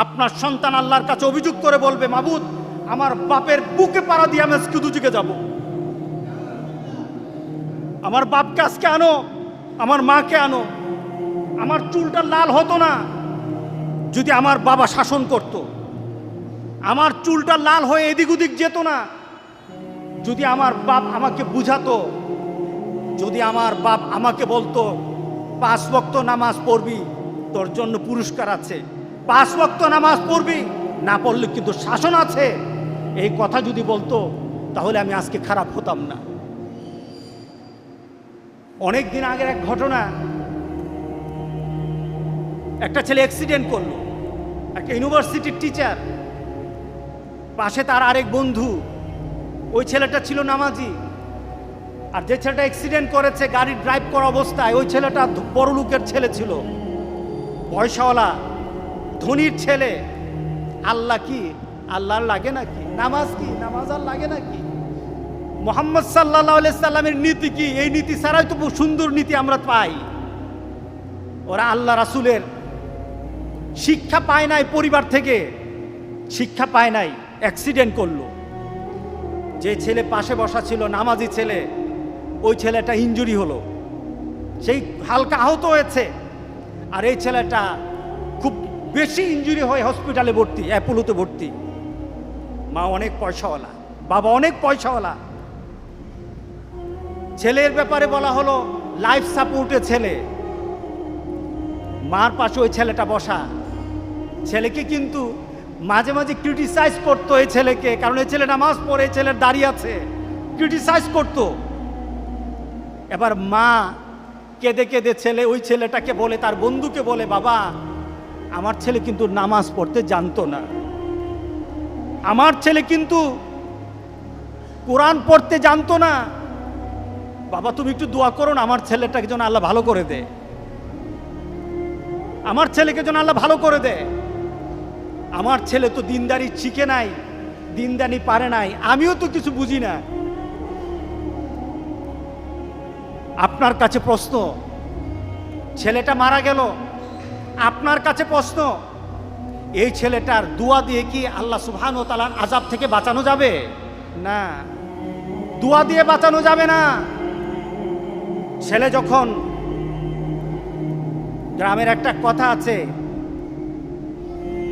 আপনার সন্তান আল্লাহর কাছে অভিযোগ করে বলবে, মাবুদ আমার বাপের বুকে পাড়া দিয়ে আমি আজকে দুদিকে যাব, আমার বাপকে আজকে আনো, আমার মাকে আনো। আমার চুলটা লাল হতো না যদি আমার বাবা শাসন করত, আমার চুলটা লাল হয়ে এদিক ওদিক যেত না যদি আমার বাপ আমাকে বুঝাতো, যদি আমার বাপ আমাকে বলতো 5 ওয়াক্ত নামাজ পড়বি, তোর জন্য পুরস্কার আছে, 5 ওয়াক্ত নামাজ পড়বি, না পড়লে কিন্তু শাসন আছে, এই কথা যদি বলতো তাহলে আমি আজকে খারাপ হতাম না। অনেক দিন আগের এক ঘটনা, একটা ছেলে অ্যাক্সিডেন্ট করলো, একটা ইউনিভার্সিটির টিচার, পাশে তার আরেক বন্ধু, ওই ছেলেটা ছিল নামাজি, আর যে ছেলেটা অ্যাক্সিডেন্ট করেছে গাড়ি ড্রাইভ করা অবস্থায় ওই ছেলেটা বড় লোকের ছেলে ছিল, পয়সাওয়ালা ধনীর ছেলে। আল্লাহ কি আল্লাহর লাগে নাকি? নামাজ কি নামাজ আর লাগে নাকি? মুহাম্মদ সাল্লাল্লাহু আলাইহি সাল্লামের নীতি কি? এই নীতি ছাড়াই তো সুন্দর নীতি আমরা পাই। ওরা আল্লাহ রাসূলের শিক্ষা পায় নাই, পরিবার থেকে শিক্ষা পায় নাই, অ্যাক্সিডেন্ট করলো। যে ছেলে পাশে বসা ছিল নামাজি ছেলে, ওই ছেলেটা ইনজুরি হলো, সেই হালকা আহত হয়েছে, আর এই ছেলেটা খুব বেশি ইনজুরি হয়ে হসপিটালে ভর্তি, অ্যাপোলোতে ভর্তি। মা অনেক পয়সাওয়ালা, বাবা অনেক পয়সাওয়ালা। ছেলের ব্যাপারে বলা হলো লাইফ সাপোর্টে ছেলে, মার পাশে ওই ছেলেটা বসা। ছেলেকে কিন্তু মাঝে মাঝে ক্রিটিসাইজ করতো এই ছেলেকে, কারণ এই ছেলে নামাজ পড়ে, এই ছেলের দাঁড়িয়ে আছে, ক্রিটিসাইজ করতো। এবার মা কেঁদে কেঁদে ওই ছেলেটাকে বলে, তার বন্ধুকে বলে, বাবা আমার ছেলে কিন্তু নামাজ পড়তে জানতো না, আমার ছেলে কিন্তু কোরআন পড়তে জানতো না, বাবা তুমি একটু দোয়া করো না আমার ছেলেটাকে যেন আল্লাহ ভালো করে দে, আমার ছেলেকে যেন আল্লাহ ভালো করে দে। আমার ছেলে তো দিনদারি শিখে নাই, দিনদারি পারে নাই, আমিও তো কিছু বুঝি না। আপনার কাছে প্রশ্ন, ছেলেটা মারা গেল, আপনার কাছে প্রশ্ন, এই ছেলেটার দোয়া দিয়ে কি আল্লাহ সুবহানাহু ওয়া তাআলার আযাব থেকে বাঁচানো যাবে? না, দোয়া দিয়ে বাঁচানো যাবে না। ছেলে যখন, গ্রামের একটা কথা আছে,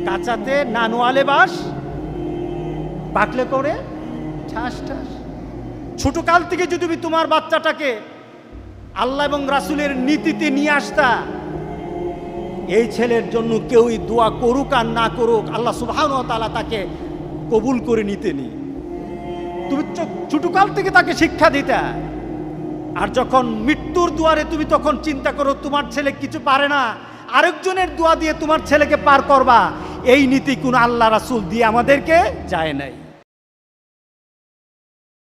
কাঁচাতে নানোয়ালে বাস, পাকলে করে ঠাস ঠাস। ছোট কাল থেকে যদি তুমি তোমার বাচ্চাটাকে আল্লাহ এবং রাসূলের নীতিতে নিয়ে আসতা, এই ছেলের জন্য কেউই দোয়া করুক আর না করুক, আল্লাহ সুবহানাহু ওয়া তাআলা তাকে কবুল করে নিতেনি। তুমি ছোটকাল থেকে তাকে শিক্ষা দিতা, আর যখন মৃত্যুর দুয়ারে তুমি তখন চিন্তা করো তোমার ছেলে কিছু পারে না, আরেকজনের দোয়া দিয়ে তোমার ছেলেকে পার করবা, এই নীতি কোন আল্লাহ রাসূল দিয়ে আমাদেরকে যায় নাই।